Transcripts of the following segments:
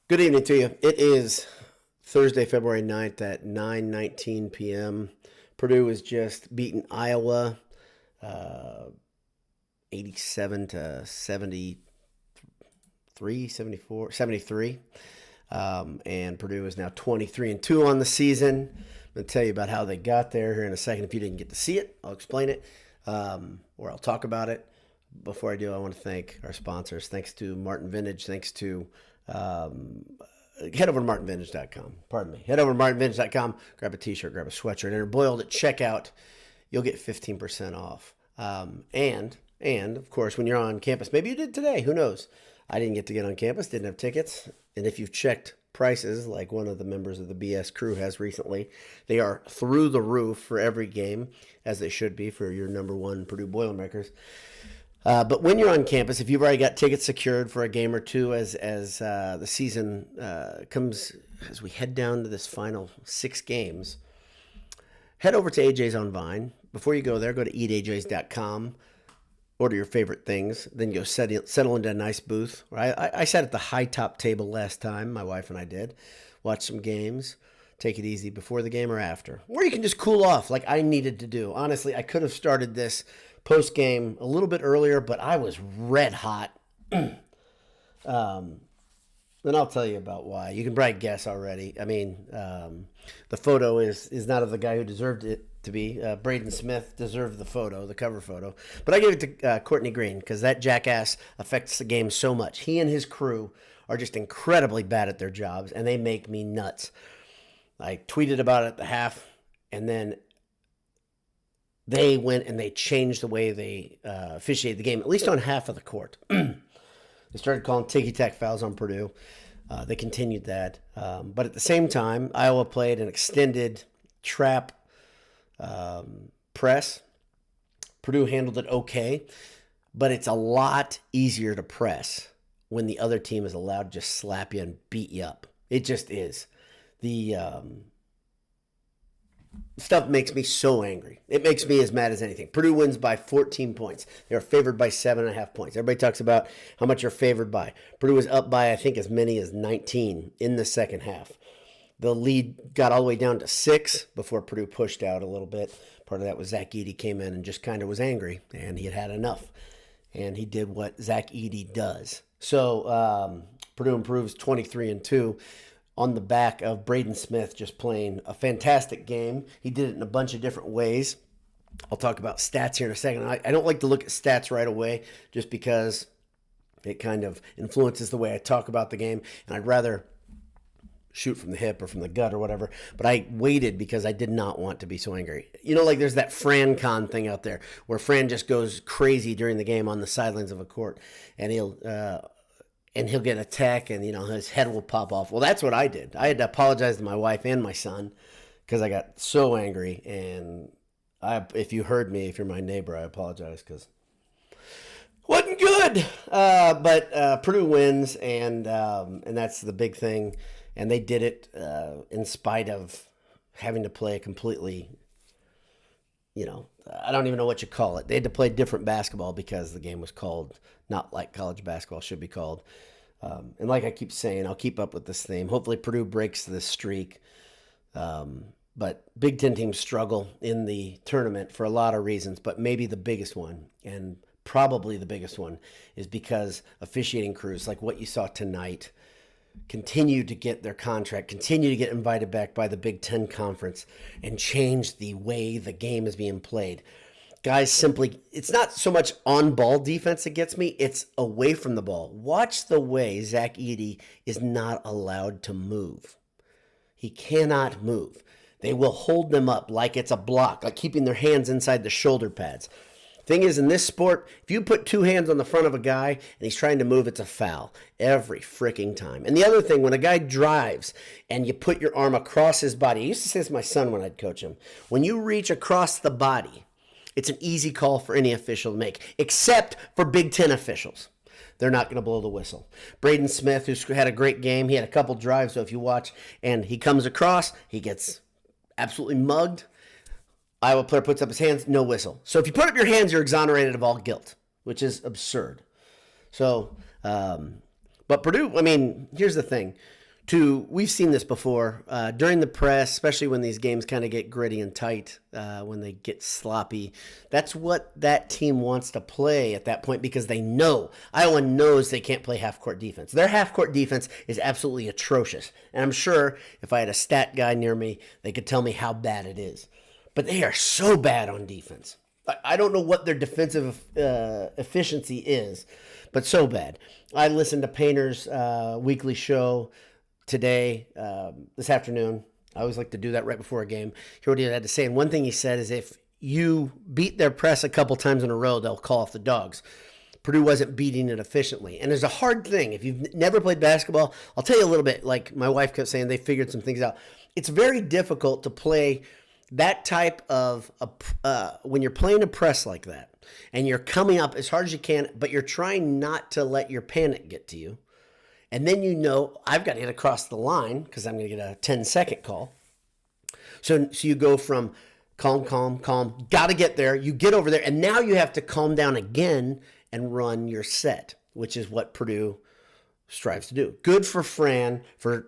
Good evening to you. It is Thursday, February 9th at 9:19 p.m. Purdue has just beaten Iowa 87 to 73, 74, 73. And Purdue is now 23-2 on the season. I'm going to tell you about how they got there here in a second. If you didn't get to see it, I'll explain it, or I'll talk about it. Before I do, I want to thank our sponsors. Thanks to Martin Vintage. Thanks to head over to martinvintage.com. Pardon me. Head over to martinvintage.com. Grab a t-shirt, grab a sweatshirt. And they're boiled at checkout. You'll get 15% off. And of course, when you're on campus, maybe you did today. Who knows? I didn't get to get on campus. Didn't have tickets. And if you've checked prices, like one of the members of the BS crew has recently, they are through the roof for every game, as they should be for your number one Purdue Boilermakers. But when you're on campus, if you've already got tickets secured for a game or two as the season comes, as we head down to this final 6 games, head over to AJ's on Vine. Before you go there, go to eatajs.com, order your favorite things, then go settle into a nice booth. I sat at the high top table last time, my wife and I did, watch some games, take it easy before the game or after. Or you can just cool off like I needed to do. Honestly, I could have started this post-game a little bit earlier, but I was red hot. Then I'll tell you about why. You can probably guess already. I mean, the photo is not of the guy who deserved it to be. Braden Smith deserved the photo, the cover photo. But I gave it to Courtney because that jackass affects the game so much. He and his crew are just incredibly bad at their jobs, and they make me nuts. I tweeted about it at the half, and then they went and they changed the way they officiated the game, at least on half of the court. They started calling ticky-tack fouls on Purdue. They continued that. But at the same time, Iowa played an extended trap press. Purdue handled it okay, but it's a lot easier to press when the other team is allowed to just slap you and beat you up. It just is. The stuff makes me so angry. It makes me as mad as anything. Purdue wins by 14 points. They're favored by 7.5 points. Everybody talks about how much you're favored by. Purdue was up by, I think, as many as 19 in the second half. The lead got all the way down to 6 before Purdue pushed out a little bit. Part of that was Zach Edey came in and just kind of was angry, and he had had enough. And he did what Zach Edey does. So Purdue improves 23-2. On the back of Braden Smith just playing a fantastic game. He did it in a bunch of different ways. I'll talk about stats here in a second. I don't like to look at stats right away just because it kind of influences the way I talk about the game, and I'd rather shoot from the hip or from the gut or whatever. But I waited because I did not want to be so angry. You know, like there's that Fran Con thing out there where Fran just goes crazy during the game on the sidelines of a court, and he'll get a tech, and his head will pop off. Well, that's what I did. I had to apologize to my wife and my son because I got so angry. And if you heard me, if you're my neighbor, I apologize because it wasn't good. But Purdue wins, and that's the big thing. And they did it in spite of having to play a completely, I don't even know what you call it. They had to play different basketball because the game was called not like college basketball should be called. And like I keep saying, I'll keep up with this theme. Hopefully Purdue breaks this streak. But Big Ten teams struggle in the tournament for a lot of reasons, but maybe the biggest one, and probably the biggest one, is because officiating crews, like what you saw tonight, continue to get their contract, continue to get invited back by the Big Ten Conference, and change the way the game is being played. Guys, simply, it's not so much on-ball defense that gets me, it's away from the ball. Watch the way Zach Edey is not allowed to move. He cannot move. They will hold them up like it's a block, like keeping their hands inside the shoulder pads. Thing is, in this sport, if you put 2 hands on the front of a guy and he's trying to move, it's a foul every freaking time. And the other thing, when a guy drives and you put your arm across his body, I used to say this to my son when I'd coach him, when you reach across the body, it's an easy call for any official to make, except for Big Ten officials. They're not going to blow the whistle. Braden Smith, who's had a great game, he had a couple drives, so if you watch, and he comes across, he gets absolutely mugged. Iowa player puts up his hands, no whistle. So if you put up your hands, you're exonerated of all guilt, which is absurd. So, but Purdue, I mean, here's the thing. we've seen this before during the press, especially when these games kind of get gritty and tight, when they get sloppy. That's what that team wants to play at that point because they know, Iowa knows they can't play half-court defense. Their half-court defense is absolutely atrocious. And I'm sure if I had a stat guy near me, they could tell me how bad it is. But they are so bad on defense. I don't know what their defensive efficiency is, but so bad. I listened to Painter's weekly show today, this afternoon. I always like to do that right before a game. Hear what he had to say. And one thing he said is if you beat their press a couple times in a row, they'll call off the dogs. Purdue wasn't beating it efficiently. And there's a hard thing. If you've never played basketball, I'll tell you a little bit. Like my wife kept saying, they figured some things out. It's very difficult to play that type of, when you're playing a press like that, and you're coming up as hard as you can, but you're trying not to let your panic get to you. And then I've got to get across the line because I'm going to get a 10-second call. So you go from calm, got to get there. You get over there, and now you have to calm down again and run your set, which is what Purdue strives to do. Good for Fran for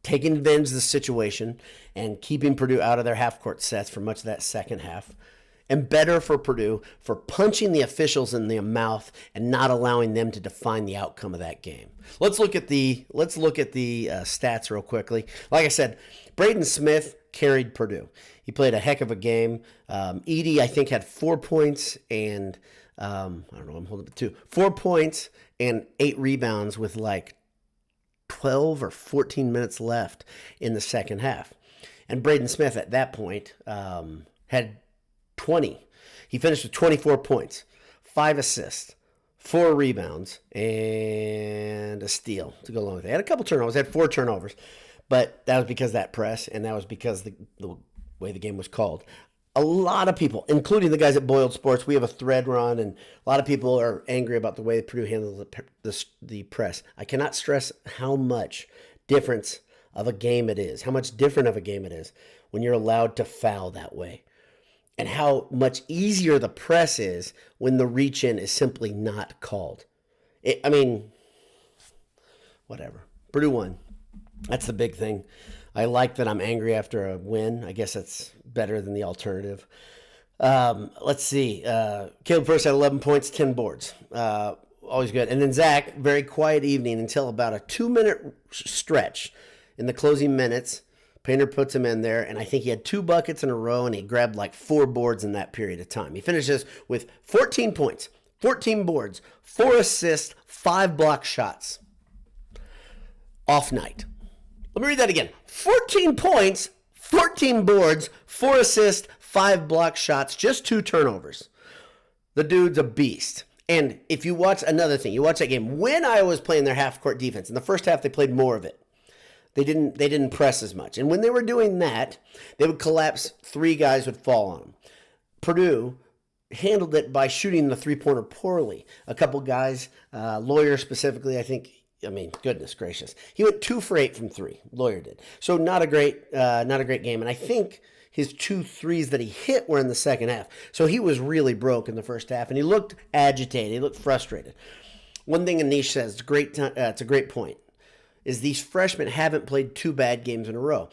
taking advantage of the situation and keeping Purdue out of their half-court sets for much of that second half. And better for Purdue for punching the officials in the mouth and not allowing them to define the outcome of that game. Let's look at the stats real quickly. Like I said, Braden Smith carried Purdue. He played a heck of a game. Edey, I think, had 4 points and I don't know. I'm holding up 2. 4 points and 8 rebounds with like 12 or 14 minutes left in the second half. And Braden Smith at that point had 20. He finished with 24 points, 5 assists, 4 rebounds, and a steal to go along with it. He had a couple turnovers. He had 4 turnovers, but that was because of that press, and that was because the way the game was called. A lot of people, including the guys at Boiled Sports, we have a thread run, and a lot of people are angry about the way Purdue handled the press. I cannot stress how much difference of a game it is, how much different of a game it is when you're allowed to foul that way. And how much easier the press is when the reach-in is simply not called. Whatever. Purdue won. That's the big thing. I like that I'm angry after a win. I guess that's better than the alternative. Let's see. Caleb First had 11 points, 10 boards. Always good. And then Zach, very quiet evening until about a 2-minute stretch in the closing minutes. Painter puts him in there, and I think he had 2 buckets in a row, and he grabbed like 4 boards in that period of time. He finishes with 14 points, 14 boards, 4 assists, 5 block shots. Off night. Let me read that again. 14 points, 14 boards, 4 assists, 5 block shots, just 2 turnovers. The dude's a beast. And if you watch another thing, you watch that game, when Iowa was playing their half-court defense, in the first half they played more of it. They didn't press as much. And when they were doing that, they would collapse. 3 guys would fall on them. Purdue handled it by shooting the three-pointer poorly. A couple guys, Lawyer specifically, goodness gracious. He went 2 for 8 from 3. Lawyer did. So not a great game. And I think his 2 threes that he hit were in the second half. So he was really broke in the first half, and he looked agitated. He looked frustrated. One thing Anish says, it's a great point, is these freshmen haven't played 2 bad games in a row.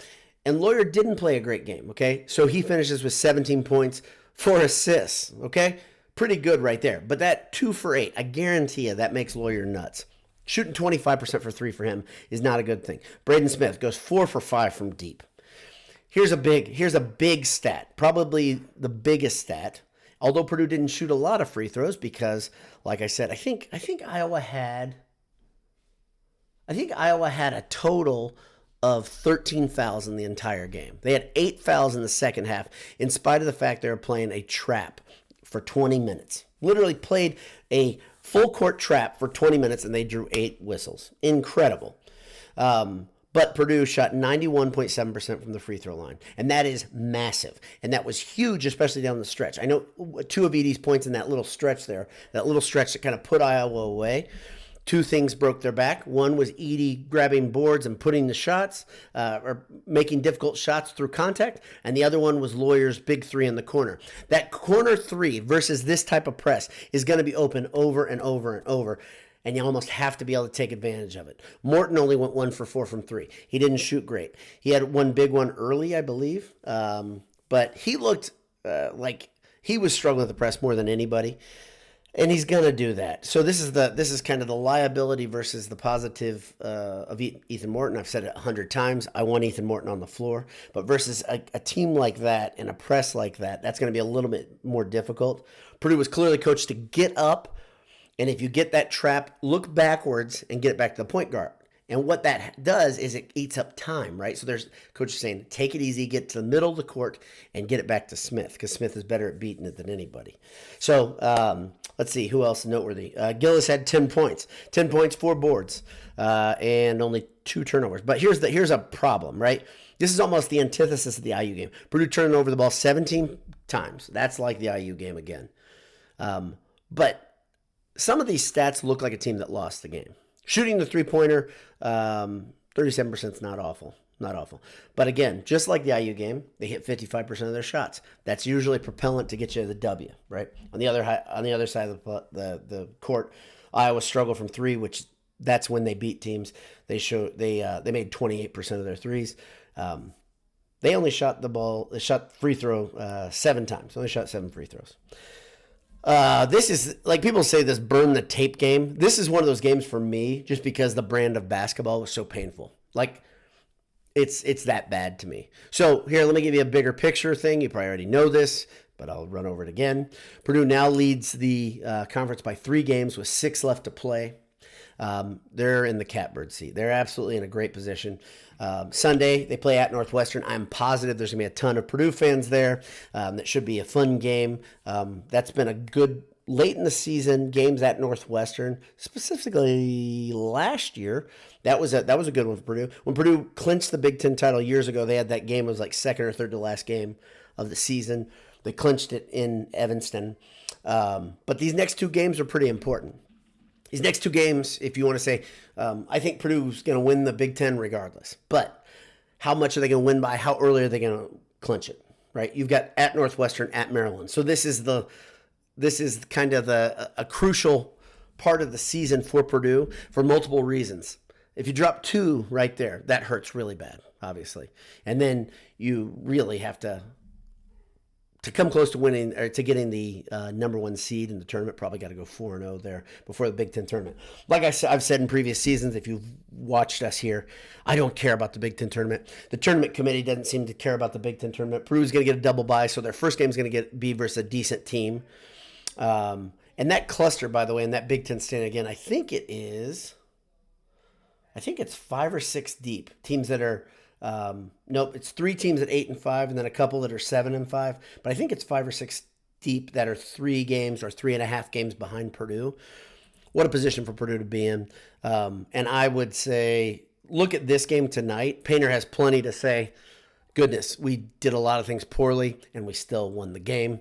And Lawyer didn't play a great game, okay? So he finishes with 17 points, 4 assists, okay? Pretty good right there. But that 2 for 8, I guarantee you that makes Lawyer nuts. Shooting 25% for 3 for him is not a good thing. Braden Smith goes 4 for 5 from deep. Here's a big stat, probably the biggest stat. Although Purdue didn't shoot a lot of free throws because, like I said, I think Iowa had a total of 13 fouls in the entire game. They had 8 fouls in the second half, in spite of the fact they were playing a trap for 20 minutes. Literally played a full court trap for 20 minutes, and they drew 8 whistles. Incredible. But Purdue shot 91.7% from the free throw line, and that is massive. And that was huge, especially down the stretch. I know 2 of Edey's points in that little stretch there, that little stretch that kind of put Iowa away. 2 things broke their back. One was Edey grabbing boards and putting the shots, or making difficult shots through contact. And the other one was Lawyer's big 3 in the corner. That corner 3 versus this type of press is going to be open over and over and over. and you almost have to be able to take advantage of it. Morton only went 1 for 4 from 3. He didn't shoot great. He had one big one early, I believe, but he looked like he was struggling with the press more than anybody. And he's gonna do that. So this is kind of the liability versus the positive of Ethan Morton. I've said it 100 times. I want Ethan Morton on the floor, but versus a team like that and a press like that, that's going to be a little bit more difficult. Purdue was clearly coached to get up, and if you get that trap, look backwards and get it back to the point guard. And what that does is it eats up time, right? So there's coach saying, take it easy, get to the middle of the court, and get it back to Smith, because Smith is better at beating it than anybody. So let's see, who else noteworthy? Gillis had 10 points. 10 points, 4 boards, and only 2 turnovers. But here's a problem, right? This is almost the antithesis of the IU game. Purdue turned over the ball 17 times. That's like the IU game again. But some of these stats look like a team that lost the game. Shooting the three-pointer, 37% is not awful. Not awful. But again, just like the IU game, they hit 55% of their shots. That's usually propellant to get you the W, right? On the other side of the court, Iowa struggled from 3, which that's when they beat teams. They made 28% of their threes. They only shot free throw 7 times. Only shot 7 free throws. This is, like people say, this burn the tape game. This is one of those games for me just because the brand of basketball was so painful. Like, it's that bad to me. So here, let me give you a bigger picture thing. You probably already know this, but I'll run over it again. Purdue now leads the conference by 3 games with 6 left to play. They're in the catbird seat. They're absolutely in a great position. Sunday, they play at Northwestern. I'm positive there's going to be a ton of Purdue fans there. That should be a fun game. That's been a good late in the season games at Northwestern, specifically last year. That was a good one for Purdue. When Purdue clinched the Big Ten title years ago, they had that game. It was like second or third to last game of the season. They clinched it in Evanston. But these next 2 games are pretty important. These next 2 games, if you want to say, I think Purdue's going to win the Big Ten regardless. But how much are they going to win by? How early are they going to clinch it? Right? You've got at Northwestern, at Maryland. So this is kind of a crucial part of the season for Purdue for multiple reasons. If you drop 2 right there, that hurts really bad, obviously. And then you really have to come close to winning or to getting the number 1 seed in the tournament. Probably got to go 4-0 there before the Big Ten tournament. Like I've said in previous seasons, if you've watched us here, I don't care about the Big Ten tournament. The tournament committee doesn't seem to care about the Big Ten tournament. Purdue's going to get a double bye, so their first game is going to be versus a decent team. And that cluster, by the way, in that Big Ten stand again, I think it's 5 or 6 deep. Teams that are nope, it's 3 teams at 8-5, and then a couple that are 7-5. But I think it's 5 or 6 deep that are 3 games or 3.5 games behind Purdue. What a position for Purdue to be in. And I would say, look at this game tonight. Painter has plenty to say. Goodness, we did a lot of things poorly, and we still won the game.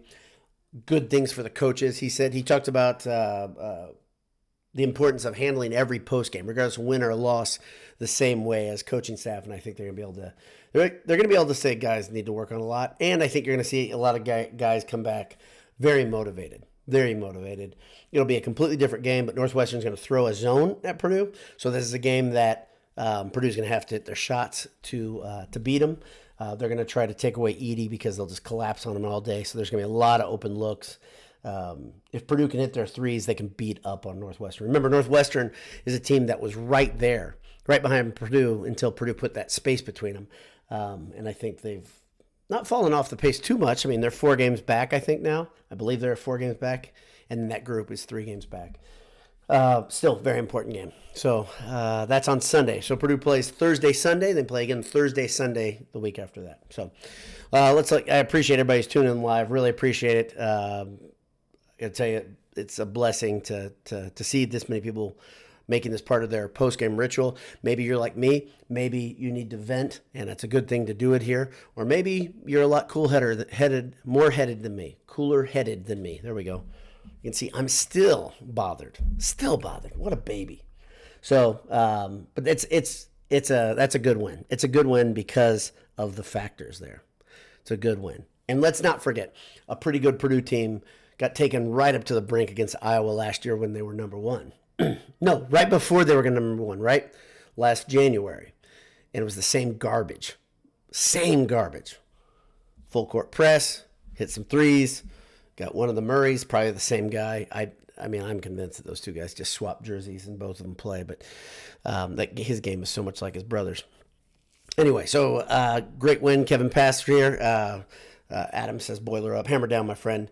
Good things for the coaches. He talked about the importance of handling every post game, regardless of win or loss, the same way as coaching staff. And I think they're going to be able to. They're going to be able to say guys need to work on a lot. And I think you're going to see a lot of guys come back very motivated. Very motivated. It'll be a completely different game, but Northwestern's going to throw a zone at Purdue. So this is a game that Purdue's going to have to hit their shots to beat them. They're going to try to take away Edey because they'll just collapse on them all day. So there's going to be a lot of open looks. If Purdue can hit their threes, they can beat up on Northwestern. Remember, Northwestern is a team that was right there, right behind Purdue until Purdue put that space between them. And I think they've not fallen off the pace too much. I mean, they're 4 games back, I think, now. I believe they're 4 games back. And that group is 3 games back. Still, very important game. So that's on Sunday. So Purdue plays Thursday, Sunday. Then play again Thursday, Sunday the week after that. So I appreciate everybody's tuning in live. Really appreciate it. I gotta tell you, it's a blessing to see this many people making this part of their post-game ritual. Maybe you're like me. Maybe you need to vent, and it's a good thing to do it here. Or maybe you're a lot more headed than me. Cooler-headed than me. There we go. You can see I'm still bothered. What a baby. So, but that's a good win. It's a good win because of the factors there. It's a good win. And let's not forget, a pretty good Purdue team got taken right up to the brink against Iowa last year when they were number 1. No, right before they were going to number one, right? Last January. And it was the same garbage. Same garbage. Full court press, hit some threes, got one of the Murrays, probably the same guy. I mean, I'm convinced that those two guys just swap jerseys and both of them play, but that his game is so much like his brother's. Anyway, so great win, Kevin Pastor here. Adam says, boiler up. Hammer down, my friend.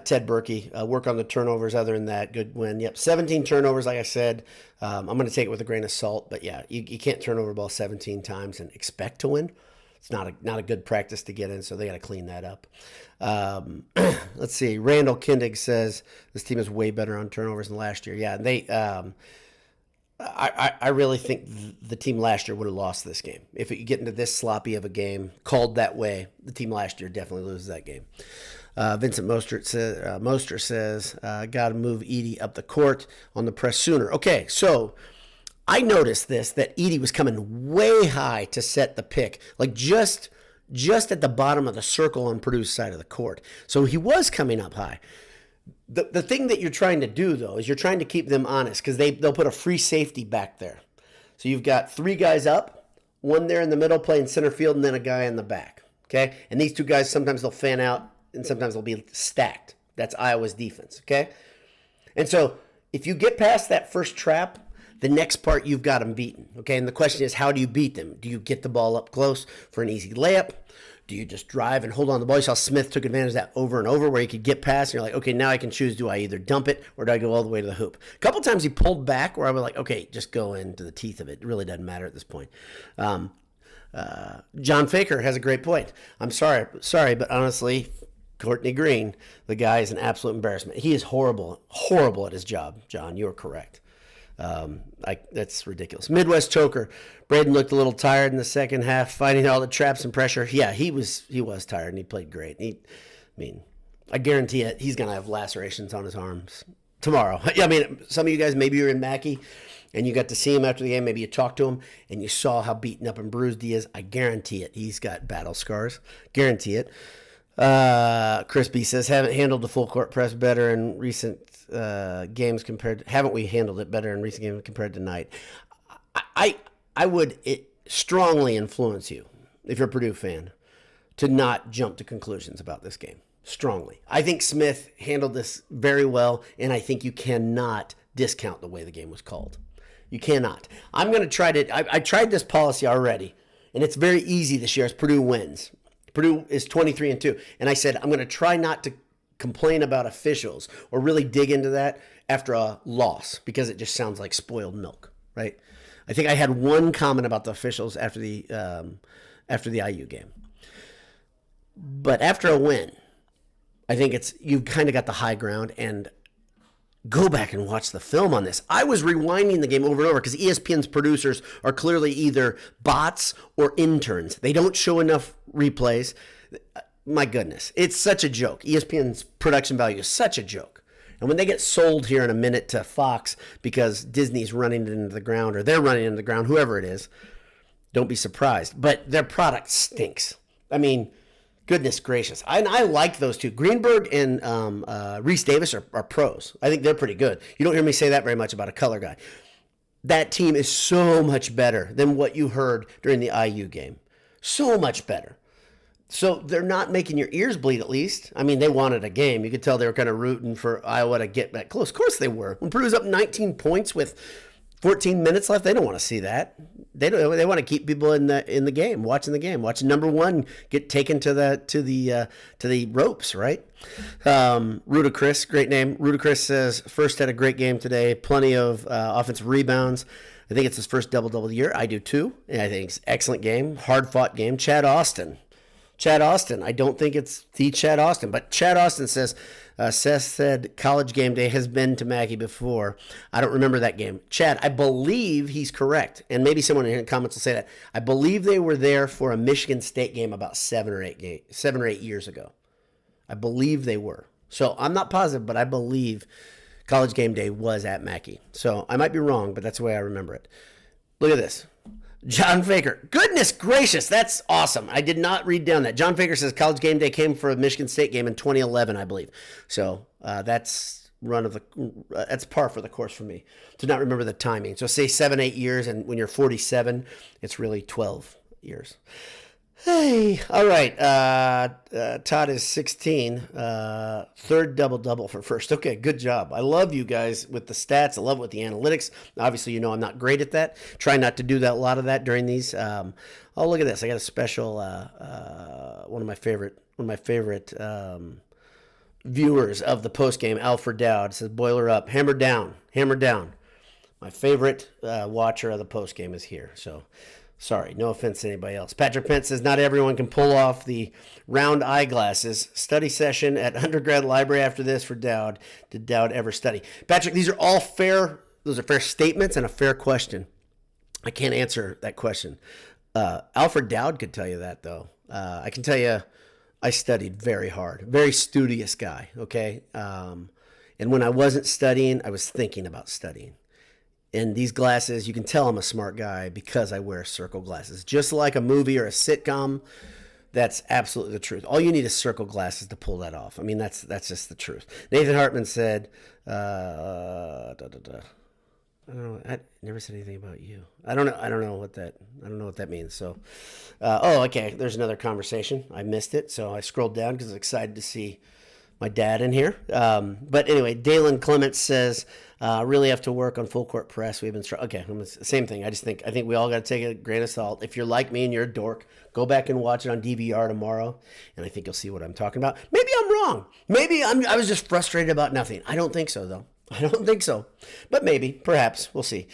Ted Berkey, work on the turnovers. Other than that, good win. Yep, 17 turnovers, like I said. I'm going to take it with a grain of salt. But, yeah, you can't turn over the ball 17 times and expect to win. It's not a good practice to get in, so they got to clean that up. Let's see. Randall Kindig says, this team is way better on turnovers than last year. Yeah, they I really think the team last year would have lost this game. If you get into this sloppy of a game, called that way, the team last year definitely loses that game. Vincent Mostert says, got to move Edey up the court on the press sooner. Okay, so I noticed that Edey was coming way high to set the pick, like just at the bottom of the circle on Purdue's side of the court. So he was coming up high. The thing that you're trying to do, though, is you're trying to keep them honest because they'll put a free safety back there. So you've got three guys up, one there in the middle playing center field, and then a guy in the back. Okay? And these two guys, sometimes they'll fan out, and sometimes they'll be stacked. That's Iowa's defense. Okay? And so if you get past that first trap, the next part you've got them beaten. Okay? And the question is, how do you beat them? Do you get the ball up close for an easy layup? Do you just drive and hold on to the ball? You saw Smith took advantage of that over and over where he could get past. And you're like, okay, now I can choose. Do I either dump it or do I go all the way to the hoop? A couple times he pulled back where I was like, okay, just go into the teeth of it. It really doesn't matter at this point. John Faker has a great point. I'm sorry, but honestly, Courtney Green, the guy is an absolute embarrassment. He is horrible at his job, John. You are correct. That's ridiculous. Midwest choker. Braden looked a little tired in the second half, fighting all the traps and pressure. Yeah, he was tired, and he played great. I guarantee it, he's going to have lacerations on his arms tomorrow. I mean, some of you guys, maybe you're in Mackey, and you got to see him after the game. Maybe you talked to him, and you saw how beaten up and bruised he is. I guarantee it. He's got battle scars. Guarantee it. Chris B says, haven't handled the full court press better in recent games haven't we handled it better in recent games compared to tonight? I would strongly influence you, if you're a Purdue fan, to not jump to conclusions about this game. Strongly. I think Smith handled this very well, and I think you cannot discount the way the game was called. You cannot. I'm going to try I tried this policy already, and it's very easy this year as Purdue wins. Purdue is 23-2, and I said I'm going to try not to complain about officials or really dig into that after a loss because it just sounds like spoiled milk, right? I think I had one comment about the officials after the IU game, but after a win, I think you've kind of got the high ground. And go back and watch the film on this. I was rewinding the game over and over because ESPN's producers are clearly either bots or interns. They don't show enough replays. My goodness, it's such a joke. ESPN's production value is such a joke. And when they get sold here in a minute to Fox because Disney's running it into the ground or they're running it into the ground, whoever it is, don't be surprised. But their product stinks. I mean, goodness gracious. I like those two. Greenberg and Reese Davis are pros. I think they're pretty good. You don't hear me say that very much about a color guy. That team is so much better than what you heard during the IU game. So much better. So they're not making your ears bleed, at least. I mean, they wanted a game. You could tell they were kind of rooting for Iowa to get back close. Of course they were. When Purdue's up 19 points with 14 minutes left, they don't want to see that. They want to keep people in the game, watching number one get taken to the ropes, right? Rudacris, great name. Rudacris says first had a great game today, plenty of offensive rebounds. I think it's his first double-double of the year. I do too. And I think it's an excellent game, hard-fought game. Chad Austin. I don't think it's the Chad Austin, but Chad Austin says, Seth said College Game Day has been to Mackey before. I don't remember that game. Chad, I believe he's correct, and maybe someone in the comments will say that. I believe they were there for a Michigan State game about 7 or 8 years ago. I believe they were. So I'm not positive, but I believe College Game Day was at Mackey. So I might be wrong, but that's the way I remember it. Look at this. John Faker. Goodness gracious, that's awesome. I did not read down that. John Faker says College Game Day came for a Michigan State game in 2011, I believe. So that's that's par for the course for me to not remember the timing. So say 7-8 years, and when you're 47, it's really 12 years. Hey, all right. Todd is 16. Third double for first. Okay, good job. I love you guys with the stats. I love it with the analytics. Obviously, you know I'm not great at that. Try not to do a lot of that during these. Oh, look at this. I got a special. One of my favorite viewers of the post game. Alfred Dowd says, "Boiler up, hammer down, hammer down." My favorite watcher of the post game is here. So. Sorry, no offense to anybody else. Patrick Pence says, not everyone can pull off the round eyeglasses. Study session at undergrad library after this for Dowd. Did Dowd ever study? Patrick, these are all fair. Those are fair statements and a fair question. I can't answer that question. Alfred Dowd could tell you that, though. I can tell you I studied very hard. Very studious guy, okay? And when I wasn't studying, I was thinking about studying. And these glasses, you can tell I'm a smart guy because I wear circle glasses. Just like a movie or a sitcom, that's absolutely the truth. All you need is circle glasses to pull that off. I mean, that's just the truth. Nathan Hartman said, I don't know. I never said anything about you. I don't know what that means. So, okay. There's another conversation. I missed it, so I scrolled down because I was excited to see my dad in here. But anyway, Dalen Clements says, really have to work on full court press. We've been okay. Same thing. I think we all got to take a grain of salt. If you're like me and you're a dork, go back and watch it on DVR tomorrow, and I think you'll see what I'm talking about. Maybe I'm wrong. Maybe I was just frustrated about nothing. I don't think so, though. I don't think so. But maybe, perhaps. We'll see.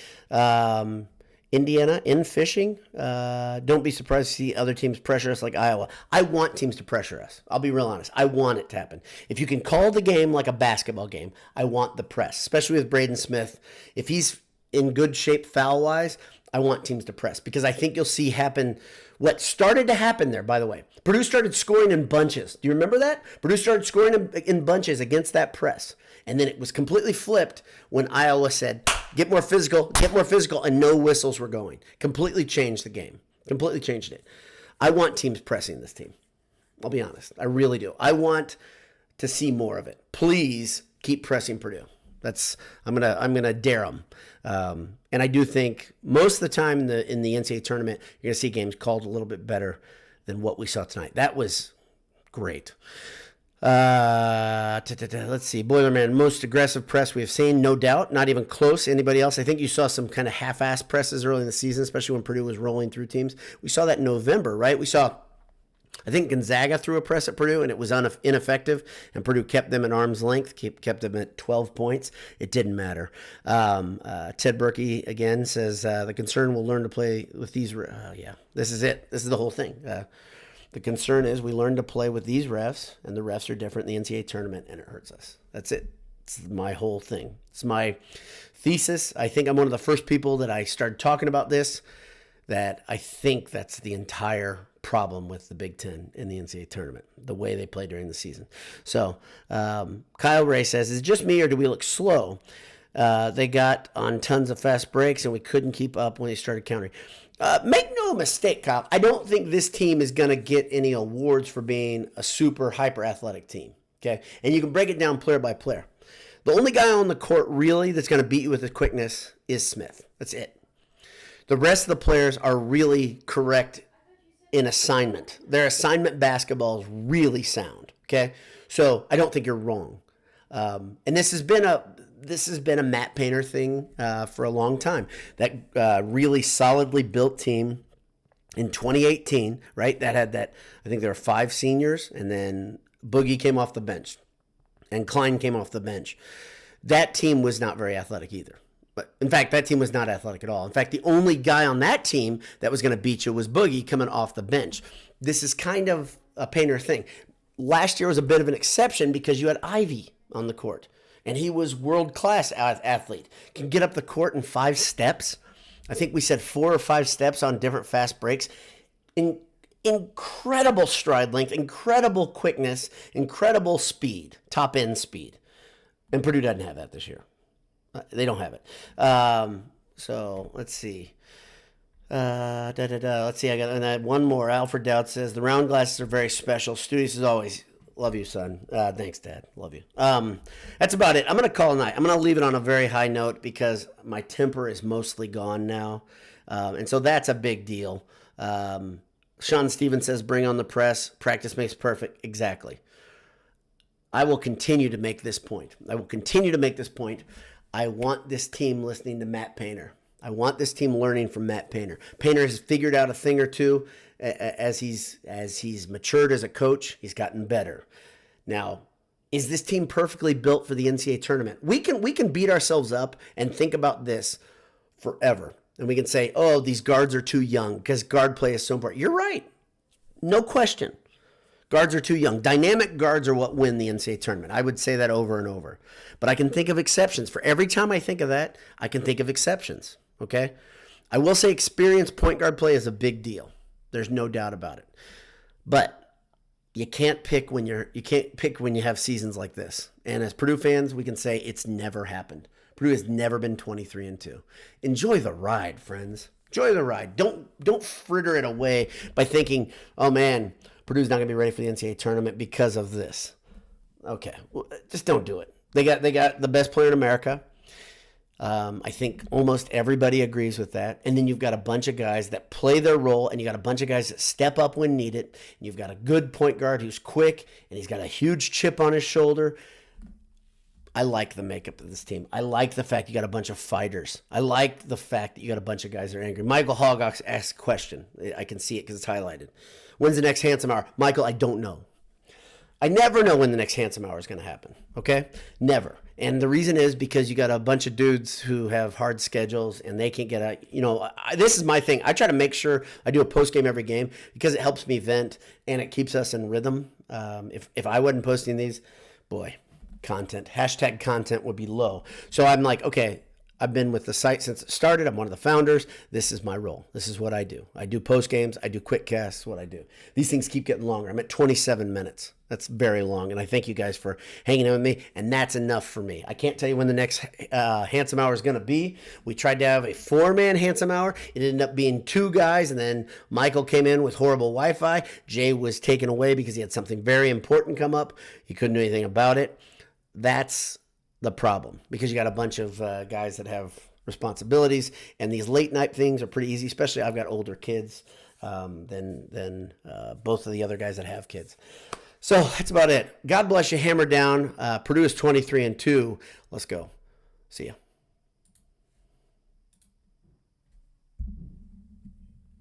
Indiana in fishing. Don't be surprised to see other teams pressure us like Iowa. I want teams to pressure us. I'll be real honest. I want it to happen. If you can call the game like a basketball game, I want the press, especially with Braden Smith. If he's in good shape foul-wise, I want teams to press because I think you'll see happen what started to happen there, by the way. Purdue started scoring in bunches. Do you remember that? Purdue started scoring in bunches against that press. And then it was completely flipped when Iowa said, get more physical, and no whistles were going. Completely changed the game. Completely changed it. I want teams pressing this team. I'll be honest. I really do. I want to see more of it. Please keep pressing Purdue. I'm gonna dare them. And I do think most of the time in the NCAA tournament, you're gonna see games called a little bit better than what we saw tonight. That was great. Let's see. Boilerman, most aggressive press we have seen, no doubt. Not even close. Anybody else? I think you saw some kind of half-ass presses early in the season, especially when Purdue was rolling through teams. We saw that in November, right? I think Gonzaga threw a press at Purdue, and it was ineffective, and Purdue kept them at arm's length, kept them at 12 points. It didn't matter. Ted Berkey, again, says, the concern will learn to play with these. Yeah, this is it. This is the whole thing. The concern is we learn to play with these refs, and the refs are different in the NCAA tournament, and it hurts us. That's it. It's my whole thing. It's my thesis. I think I'm one of the first people that I started talking about this, that I think that's the entire problem with the Big Ten in the NCAA tournament, the way they play during the season. So Kyle Ray says, is it just me or do we look slow? They got on tons of fast breaks, and we couldn't keep up when they started countering. Make no mistake, Kyle, I don't think this team is going to get any awards for being a super hyper-athletic team, okay? And you can break it down player by player. The only guy on the court really that's going to beat you with his quickness is Smith. That's it. The rest of the players are really correct in assignment. Their assignment basketball is really sound, okay? So I don't think you're wrong. And this has been a Matt Painter thing for a long time. That really solidly built team in 2018, right? That had that, I think there were 5 seniors, and then Boogie came off the bench, and Klein came off the bench. That team was not very athletic either. But in fact, that team was not athletic at all. In fact, the only guy on that team that was going to beat you was Boogie coming off the bench. This is kind of a Painter thing. Last year was a bit of an exception because you had Ivy on the court. And he was world-class athlete. Can get up the court in 5 steps. I think we said 4 or 5 steps on different fast breaks. Incredible stride length, incredible quickness, incredible speed, top-end speed. And Purdue doesn't have that this year. They don't have it. So let's see. Let's see. I got one more. Alfred Dowd says, the round glasses are very special. Studious as always. Love you, son. Thanks, Dad. Love you. That's about it. I'm going to call it a night. I'm going to leave it on a very high note because my temper is mostly gone now. And so that's a big deal. Sean Stevens says, bring on the press. Practice makes perfect. Exactly. I will continue to make this point. I want this team listening to Matt Painter. I want this team learning from Matt Painter. Painter has figured out a thing or two as he's matured as a coach. He's gotten better. Now, is this team perfectly built for the NCAA tournament? We can beat ourselves up and think about this forever. And we can say, oh, these guards are too young because guard play is so important. You're right. No question. Guards are too young. Dynamic guards are what win the NCAA tournament. I would say that over and over. But I can think of exceptions. For every time I think of that, I can think of exceptions. Okay? I will say experienced point guard play is a big deal. There's no doubt about it. But you can't pick when you have seasons like this. And as Purdue fans, we can say it's never happened. Purdue has never been 23-2. Enjoy the ride, friends. Enjoy the ride. Don't fritter it away by thinking, oh man, Purdue's not going to be ready for the NCAA tournament because of this. Okay, well, just don't do it. They got the best player in America. I think almost everybody agrees with that. And then you've got a bunch of guys that play their role, and you got a bunch of guys that step up when needed. And you've got a good point guard who's quick, and he's got a huge chip on his shoulder. I like the makeup of this team. I like the fact you got a bunch of fighters. I like the fact that you got a bunch of guys that are angry. Michael Hawkeyes asked a question. I can see it because it's highlighted. When's the next handsome hour? Michael, I don't know. I never know when the next handsome hour is going to happen, okay? Never. And the reason is because you got a bunch of dudes who have hard schedules and they can't get out. This is my thing. I try to make sure I do a post game every game because it helps me vent and it keeps us in rhythm. If I wasn't posting these, boy, hashtag content would be low. So I'm like, okay, I've been with the site since it started. I'm one of the founders. This is my role. This is what I do. I do post games. I do quick casts. What I do. These things keep getting longer. I'm at 27 minutes. That's very long. And I thank you guys for hanging out with me. And that's enough for me. I can't tell you when the next handsome hour is going to be. We tried to have a 4-man handsome hour. It ended up being 2 guys. And then Michael came in with horrible Wi-Fi. Jay was taken away because he had something very important come up. He couldn't do anything about it. That's the problem because you got a bunch of guys that have responsibilities, and these late night things are pretty easy. Especially I've got older kids than both of the other guys that have kids. So that's about it. God bless you. Hammer down. Purdue is 23-2. Let's go. See ya.